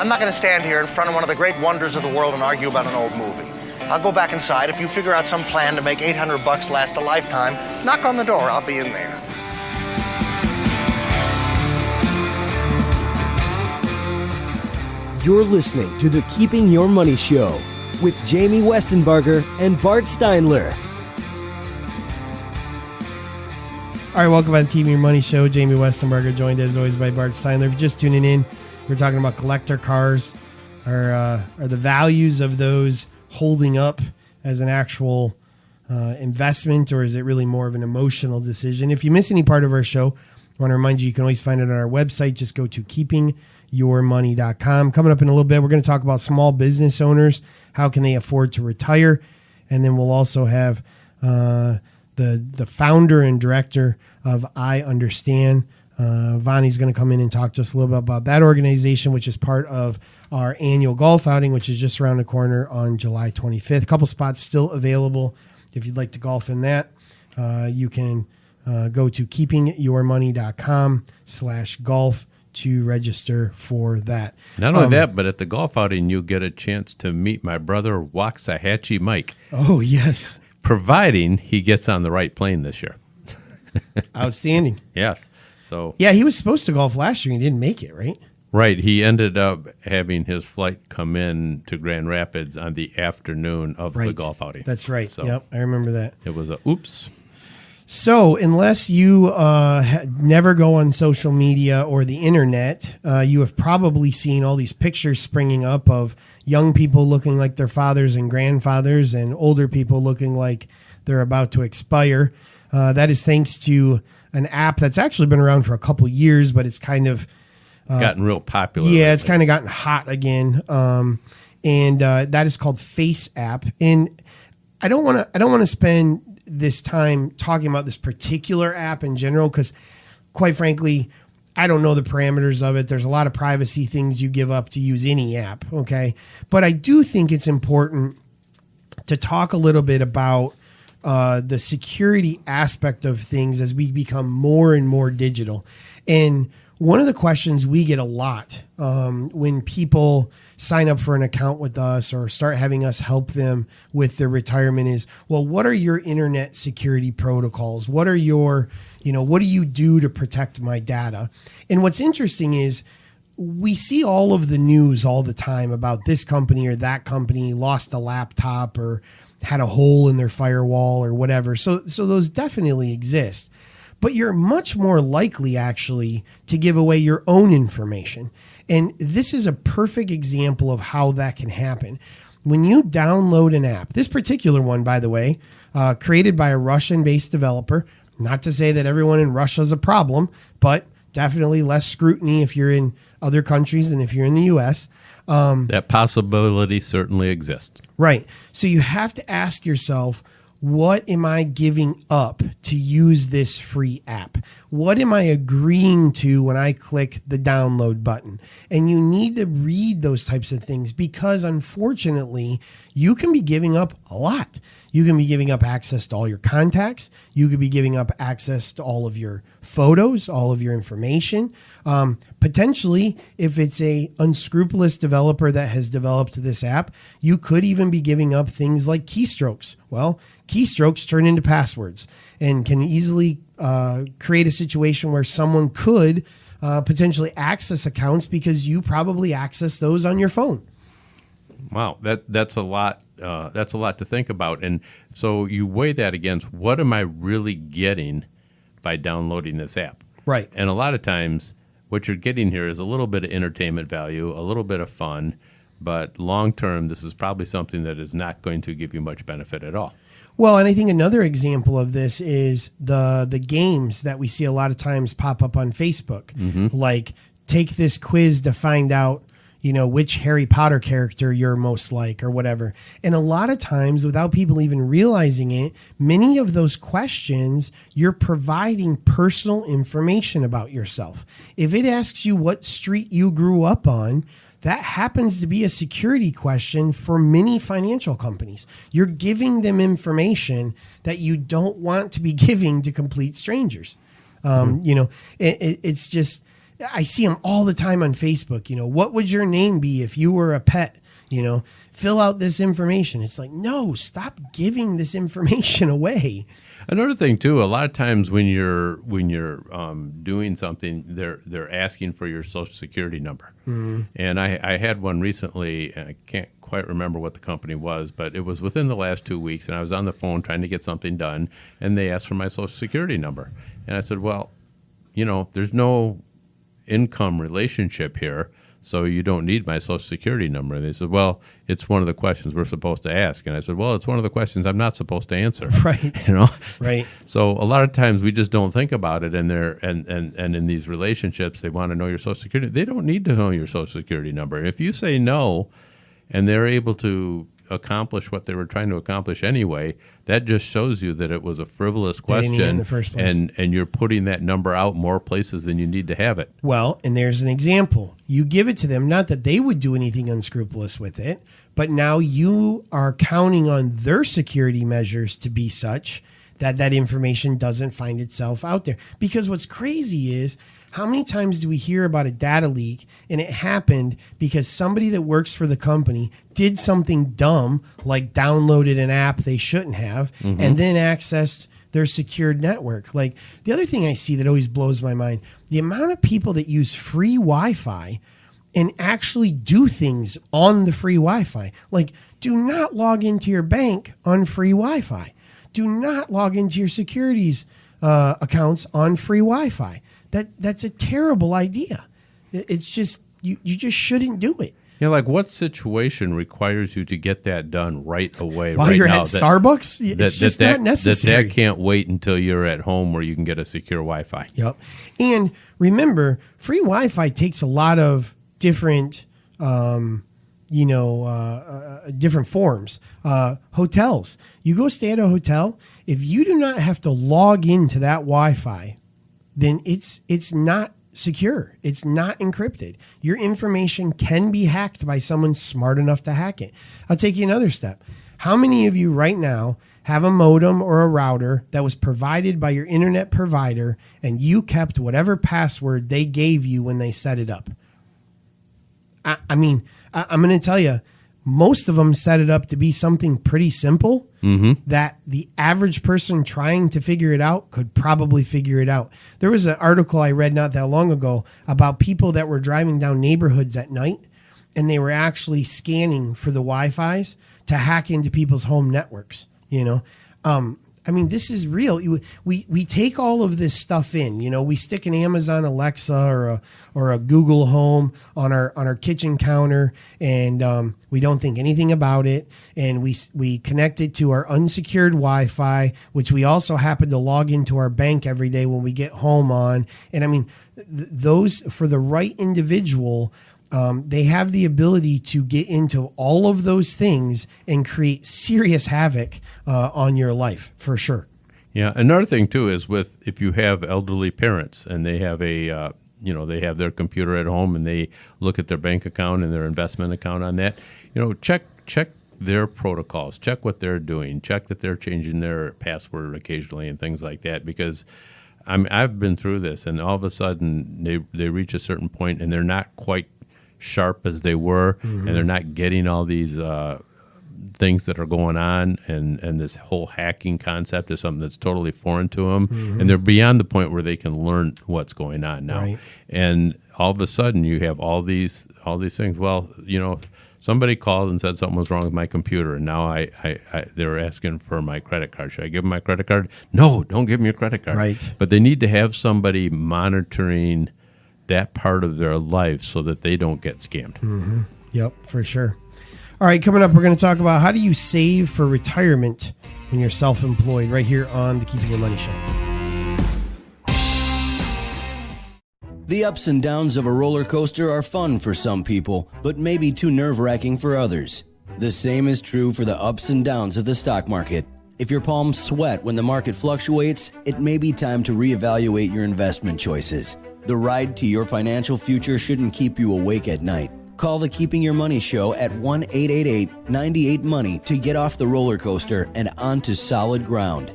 I'm not going to stand here in front of one of the great wonders of the world and argue about an old movie. I'll go back inside. If you figure out some plan to make $800 last a lifetime, knock on the door. I'll be in there. You're listening to the Keeping Your Money Show with Jamie Westenbarger and Bart Steinler. All right, welcome back to Keeping Your Money Show. Jamie Westenbarger, joined as always by Bart Steinler. If you're just tuning in, we're talking about collector cars. Are the values of those holding up as an actual investment, or is it really more of an emotional decision? If you miss any part of our show, I want to remind you can always find it on our website. Just go to keepingyourmoney.com. Coming up in a little bit, we're going to talk about small business owners. How can they afford to retire? And then we'll also have the founder and director of I Understand. Vonnie's going to come in and talk to us a little bit about that organization, which is part of our annual golf outing, which is just around the corner on July 25th. A couple spots still available. If you'd like to golf in that, you can go to keepingyourmoney.com/golf to register for that. Not only that, but at the golf outing, you get a chance to meet my brother, Waxahachie Mike. Oh, yes. Providing he gets on the right plane this year. Outstanding. Yes. So yeah, he was supposed to golf last year and he didn't make it, right? Right. He ended up having his flight come in to Grand Rapids on the afternoon of the golf outing. That's right. So yep, I remember that. It was a oops. So unless you never go on social media or the internet, you have probably seen all these pictures springing up of young people looking like their fathers and grandfathers and older people looking like they're about to expire. That is thanks to an app that's actually been around for a couple years, but it's kind of gotten real popular. Yeah, it's kind of gotten hot again. And that is called Faceapp. And I don't want to spend this time talking about this particular app in general, because quite frankly, I don't know the parameters of it. There's a lot of privacy things you give up to use any app. Okay. But I do think it's important to talk a little bit about the security aspect of things as we become more and more digital. And one of the questions we get a lot when people sign up for an account with us or start having us help them with their retirement is, well, what are your internet security protocols? What are your, what do you do to protect my data? And what's interesting is we see all of the news all the time about this company or that company lost a laptop or had a hole in their firewall or whatever. So those definitely exist. But you're much more likely actually to give away your own information. And this is a perfect example of how that can happen. When you download an app, this particular one, by the way, created by a Russian-based developer, not to say that everyone in Russia is a problem, but definitely less scrutiny if you're in other countries than if you're in the U.S. That possibility certainly exists. Right. So you have to ask yourself, what am I giving up to use this free app? What am I agreeing to when I click the download button? And you need to read those types of things because unfortunately, you can be giving up a lot. You can be giving up access to all your contacts. You could be giving up access to all of your photos, all of your information. Potentially, if it's a unscrupulous developer that has developed this app, you could even be giving up things like keystrokes. Well, keystrokes turn into passwords and can easily create a situation where someone could potentially access accounts because you probably access those on your phone. Wow, that's a lot. That's a lot to think about. And so you weigh that against what am I really getting by downloading this app? Right. And a lot of times what you're getting here is a little bit of entertainment value, a little bit of fun, but long term, this is probably something that is not going to give you much benefit at all. Well, and I think another example of this is the games that we see a lot of times pop up on Facebook. Mm-hmm. Like, take this quiz to find out, which Harry Potter character you're most like or whatever. And a lot of times, without people even realizing it, many of those questions, you're providing personal information about yourself. If it asks you what street you grew up on, that happens to be a security question for many financial companies. You're giving them information that you don't want to be giving to complete strangers. It's just, I see them all the time on Facebook. What would your name be if you were a pet? Fill out this information. It's like, no, stop giving this information away. Another thing too, a lot of times when you're doing something, they're asking for your Social Security number. Mm-hmm. And I had one recently, and I can't quite remember what the company was, but it was within the last 2 weeks, and I was on the phone trying to get something done, and they asked for my Social Security number. And I said, well, there's no income relationship here, so you don't need my Social Security number. And they said, well, it's one of the questions we're supposed to ask. And I said, well, it's one of the questions I'm not supposed to answer. Right. Right. So a lot of times we just don't think about it, and and in these relationships, they want to know your Social Security. They don't need to know your Social Security number. If you say no, and they're able to accomplish what they were trying to accomplish anyway, that just shows you that it was a frivolous question in the first place. And you're putting that number out more places than you need to have it. Well, and there's an example. You give it to them, not that they would do anything unscrupulous with it, but now you are counting on their security measures to be such that that information doesn't find itself out there. Because what's crazy is, how many times do we hear about a data leak and it happened because somebody that works for the company did something dumb, like downloaded an app they shouldn't have, and then accessed their secured network? Like, the other thing I see that always blows my mind, the amount of people that use free Wi-Fi and actually do things on the free Wi-Fi. Like, do not log into your bank on free Wi-Fi. Do not log into your securities accounts on free Wi-Fi. That's a terrible idea. It's just, you just shouldn't do it. Like, what situation requires you to get that done right away? While right you're now, at Starbucks? It's just not necessary. That can't wait until you're at home where you can get a secure Wi-Fi. Yep. And remember, free Wi-Fi takes a lot of different, different forms. Hotels. You go stay at a hotel. If you do not have to log into that Wi-Fi, then it's not secure. It's not encrypted. Your information can be hacked by someone smart enough to hack it. I'll take you another step. How many of you right now have a modem or a router that was provided by your internet provider and you kept whatever password they gave you when they set it up? I'm going to tell you, most of them set it up to be something pretty simple that the average person trying to figure it out could probably figure it out. There was an article I read not that long ago about people that were driving down neighborhoods at night, and they were actually scanning for the Wi-Fis to hack into people's home networks. This is real. We take all of this stuff in. We stick an Amazon Alexa or a Google Home on our kitchen counter, and we don't think anything about it. And we connect it to our unsecured Wi-Fi, which we also happen to log into our bank every day when we get home on. And those, for the right individual, they have the ability to get into all of those things and create serious havoc on your life, for sure. Yeah. Another thing too is if you have elderly parents and they have they have their computer at home and they look at their bank account and their investment account on that, check their protocols, check what they're doing, check that they're changing their password occasionally and things like that, because I've been through this, and all of a sudden they reach a certain point and they're not quite sharp as they were, and they're not getting all these things that are going on, and this whole hacking concept is something that's totally foreign to them, and they're beyond the point where they can learn what's going on now. Right. And all of a sudden you have all these things. Well, somebody called and said something was wrong with my computer, and now they were asking for my credit card. Should I give them my credit card? No, don't give me your credit card. Right. But they need to have somebody monitoring that part of their life so that they don't get scammed. Yep, for sure. All right, coming up, we're going to talk about how do you save for retirement when you're self-employed, right here on the Keeping Your Money Show. The ups and downs of a roller coaster are fun for some people, but maybe too nerve-wracking for others. The same is true for the ups and downs of the stock market. If your palms sweat when the market fluctuates, it may be time to reevaluate your investment choices. The ride to your financial future shouldn't keep you awake at night. Call the Keeping Your Money Show at 1-888-98-MONEY to get off the roller coaster and onto solid ground.